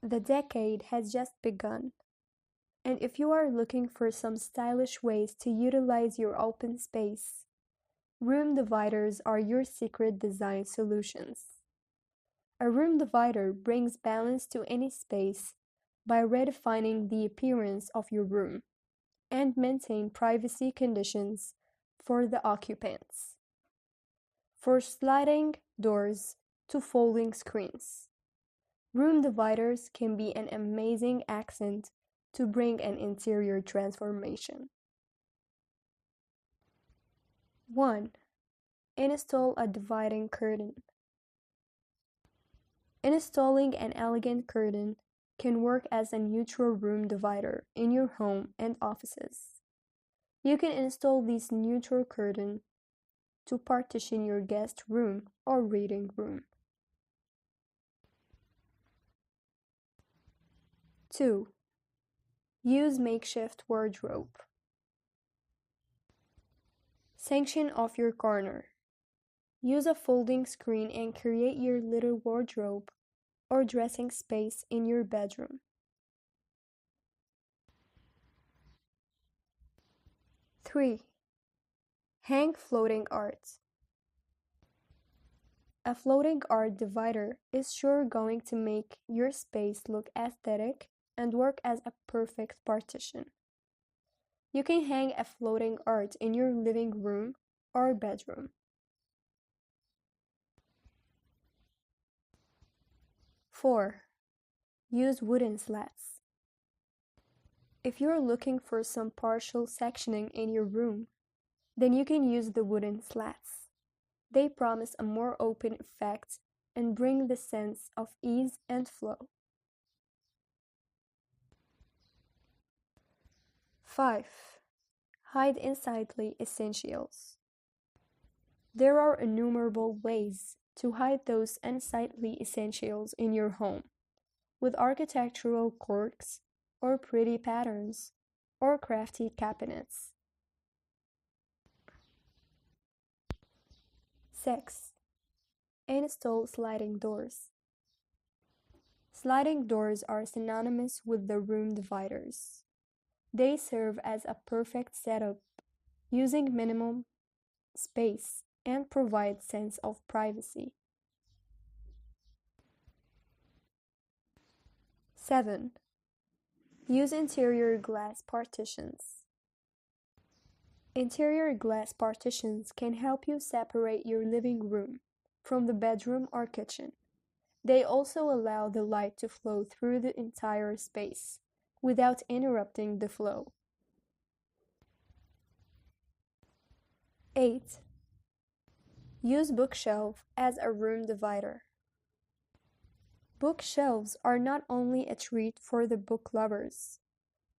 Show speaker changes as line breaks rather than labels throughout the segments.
The decade has just begun, and if you are looking for some stylish ways to utilize your open space, room dividers are your secret design solutions. A room divider brings balance to any space by redefining the appearance of your room and maintain privacy conditions for the occupants. For sliding doors to folding screens, room dividers can be an amazing accent to bring an interior transformation. 1. Install a dividing curtain. Installing an elegant curtain can work as a neutral room divider in your home and offices. You can install this neutral curtain to partition your guest room or reading room. 2. Use makeshift wardrobe. Section off your corner. Use a folding screen and create your little wardrobe or dressing space in your bedroom. 3. Hang floating art. A floating art divider is sure going to make your space look aesthetic and work as a perfect partition. You can hang a floating art in your living room or bedroom. 4. Use wooden slats. If you're looking for some partial sectioning in your room, then you can use the wooden slats. They promise a more open effect and bring the sense of ease and flow. 5. Hide unsightly essentials. There are innumerable ways to hide those unsightly essentials in your home, with architectural quirks, or pretty patterns, or crafty cabinets. 6. Install sliding doors. Sliding doors are synonymous with the room dividers. They serve as a perfect setup, using minimum space and provide sense of privacy. 7. Use interior glass partitions. Interior glass partitions can help you separate your living room from the bedroom or kitchen. They also allow the light to flow through the entire space without interrupting the flow. 8. Use bookshelf as a room divider. Bookshelves are not only a treat for the book lovers,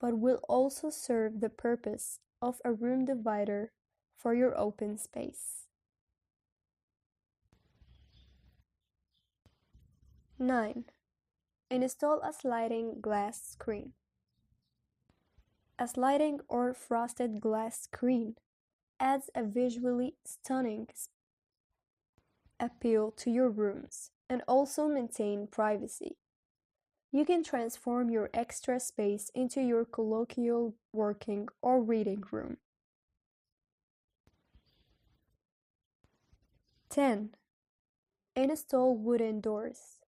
but will also serve the purpose of a room divider for your open space. 9. Install a sliding glass screen. A sliding or frosted glass screen adds a visually stunning appeal to your rooms and also maintain privacy. You can transform your extra space into your colloquial working or reading room. 10. Install wooden doors.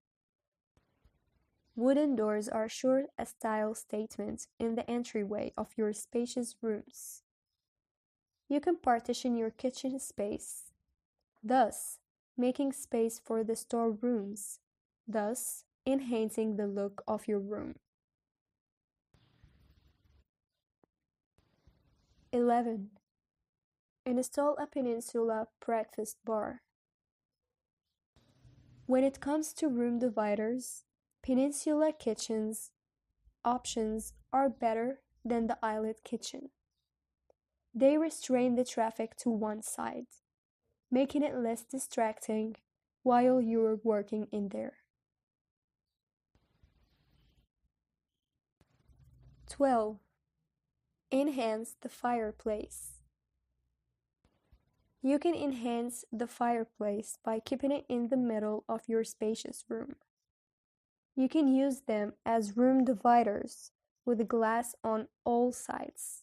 Wooden doors are sure a style statement in the entryway of your spacious rooms. You can partition your kitchen space, thus making space for the storerooms, thus enhancing the look of your room. 11. Install a peninsula breakfast bar. When it comes to room dividers, peninsula kitchens options are better than the islet kitchen. They restrain the traffic to one side, making it less distracting while you're working in there. 12. Enhance the fireplace. You can enhance the fireplace by keeping it in the middle of your spacious room. You can use them as room dividers with glass on all sides,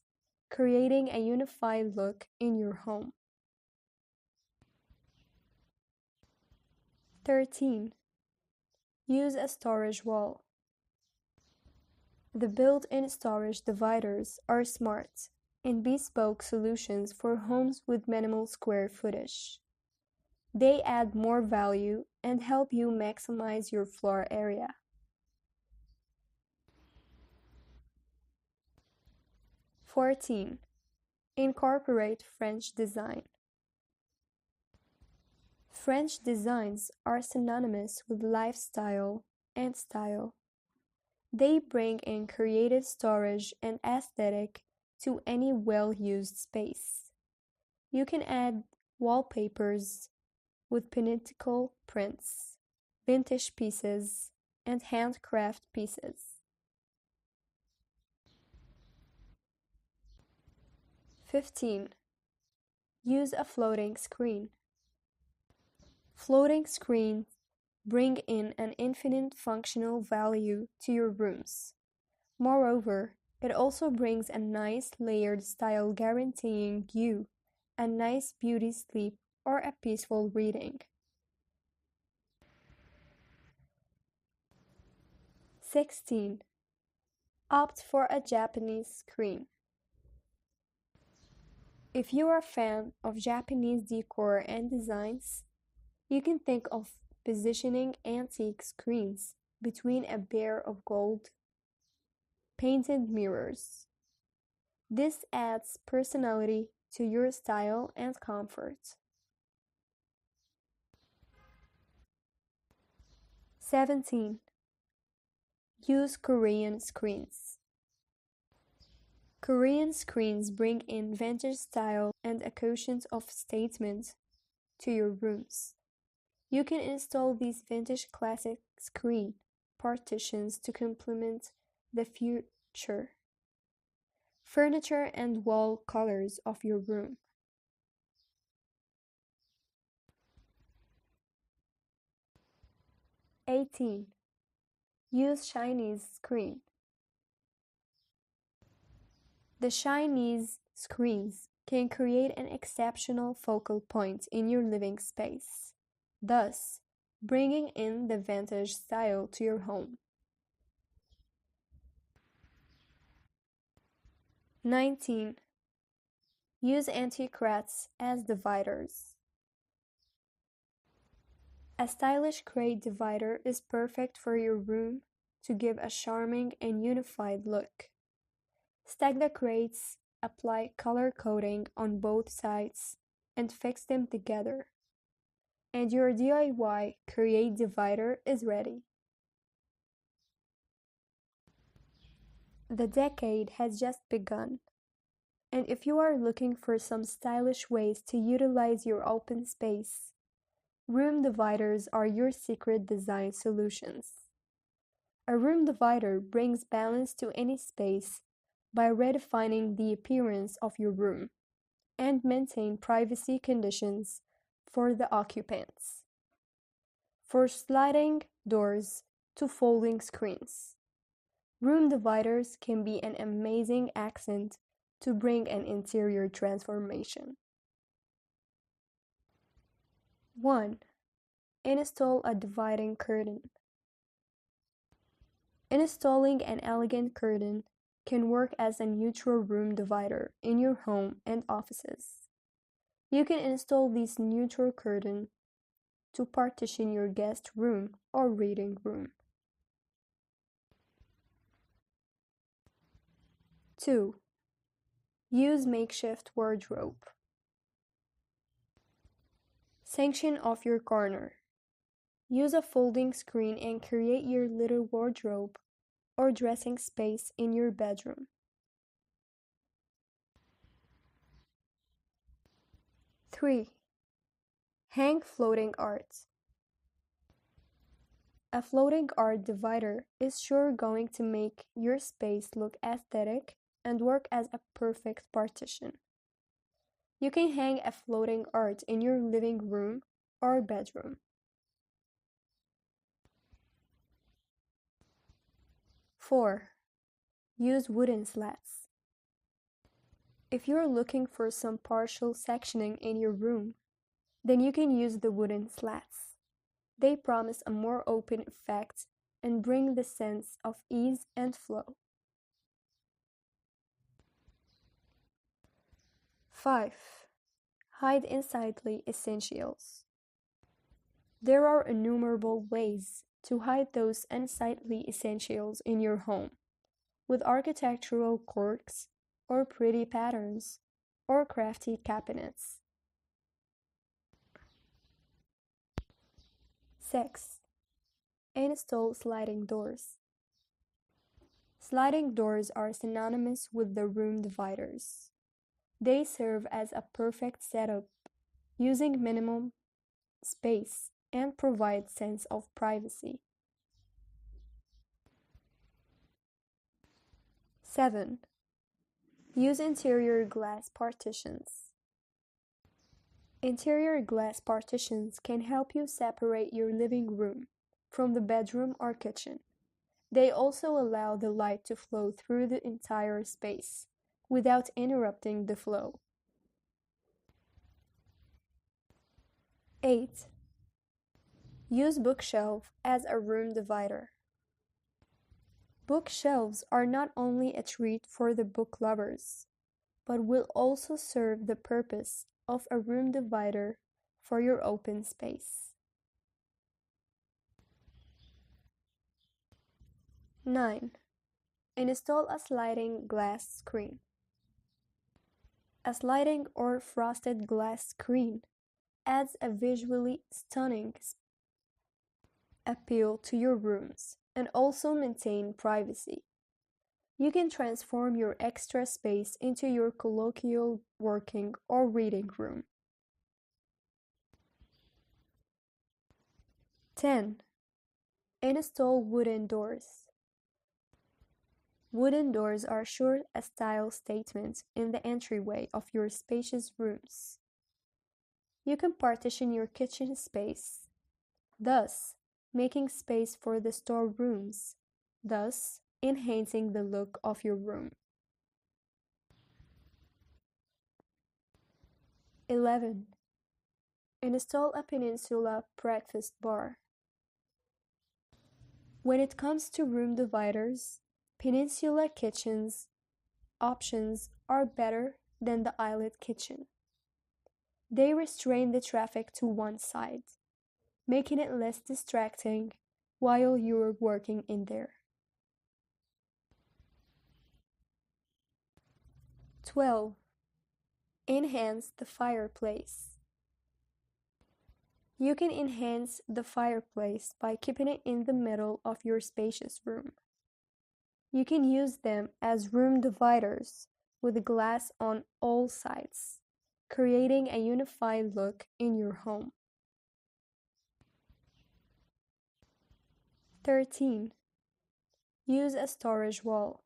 creating a unified look in your home. 13. Use a storage wall. The built-in storage dividers are smart and bespoke solutions for homes with minimal square footage. They add more value and help you maximize your floor area. 14. Incorporate French design. French designs are synonymous with lifestyle and style. They bring in creative storage and aesthetic to any well-used space. You can add wallpapers with pinnacle prints, vintage pieces, and handcraft pieces. 15. Use a floating screen. Floating screens bring in an infinite functional value to your rooms. Moreover, it also brings a nice layered style guaranteeing you a nice beauty sleep or a peaceful reading. 16. Opt for a Japanese screen. If you are a fan of Japanese decor and designs, you can think of positioning antique screens between a pair of gold painted mirrors. This adds personality to your style and comfort. 17. Use Korean screens. Korean screens bring in vintage style and a quotient of statement to your rooms. You can install these vintage classic screen partitions to complement the future furniture and wall colors of your room. 18. Use Chinese screen. The Chinese screens can create an exceptional focal point in your living space, thus bringing in the vintage style to your home. 19. Use antique rats as dividers. A stylish crate divider is perfect for your room to give a charming and unified look. Stack the crates, apply color coding on both sides, and fix them together. And your DIY crate divider is ready. The decade has just begun, and if you are looking for some stylish ways to utilize your open space, room dividers are your secret design solutions. A room divider brings balance to any space by redefining the appearance of your room and maintain privacy conditions for the occupants. For sliding doors to folding screens, room dividers can be an amazing accent to bring an interior transformation. 1. Install a dividing curtain. Installing an elegant curtain can work as a neutral room divider in your home and offices. You can install this neutral curtain to partition your guest room or reading room. 2. Use makeshift wardrobe. Section off your corner. Use a folding screen and create your little wardrobe or dressing space in your bedroom. 3. Hang floating art. A floating art divider is sure going to make your space look aesthetic and work as a perfect partition. You can hang a floating art in your living room or bedroom. 4. Use wooden slats. If you're looking for some partial sectioning in your room, then you can use the wooden slats. They promise a more open effect and bring the sense of ease and flow. 5. Hide unsightly essentials. There are innumerable ways to hide those unsightly essentials in your home, with architectural quirks, or pretty patterns, or crafty cabinets. 6. Install sliding doors. Sliding doors are synonymous with the room dividers. They serve as a perfect setup, using minimum space and provide sense of privacy. 7. Use interior glass partitions. Interior glass partitions can help you separate your living room from the bedroom or kitchen. They also allow the light to flow through the entire space without interrupting the flow. 8. Use bookshelf as a room divider. Bookshelves are not only a treat for the book lovers, but will also serve the purpose of a room divider for your open space. 9. Install a sliding glass screen. A sliding or frosted glass screen adds a visually stunning appeal to your rooms and also maintain privacy. You can transform your extra space into your colloquial working or reading room. 10. Install wooden doors. Wooden doors are sure a style statement in the entryway of your spacious rooms. You can partition your kitchen space, thus making space for the storerooms, thus enhancing the look of your room. 11. Install a peninsula breakfast bar. When it comes to room dividers, peninsula kitchens options are better than the islet kitchen. They restrain the traffic to one side, making it less distracting while you're working in there. 12. Enhance the fireplace. You can enhance the fireplace by keeping it in the middle of your spacious room. You can use them as room dividers with glass on all sides, creating a unified look in your home. 13. Use a storage wall.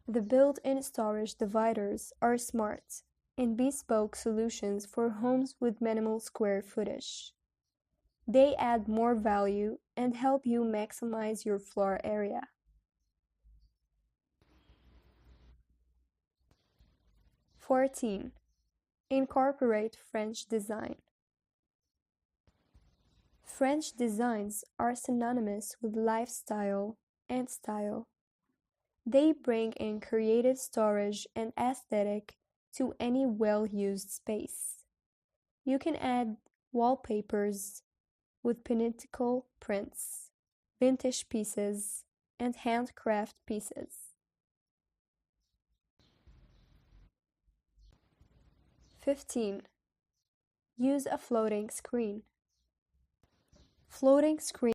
The built-in storage dividers are smart and bespoke solutions for homes with minimal square footage. They add more value and help you maximize your floor area. 14. Incorporate French design. French designs are synonymous with lifestyle and style. They bring in creative storage and aesthetic to any well-used space. You can add wallpapers with pinnacle prints, vintage pieces, and handcraft pieces. 15. Use a floating screen. Floating screens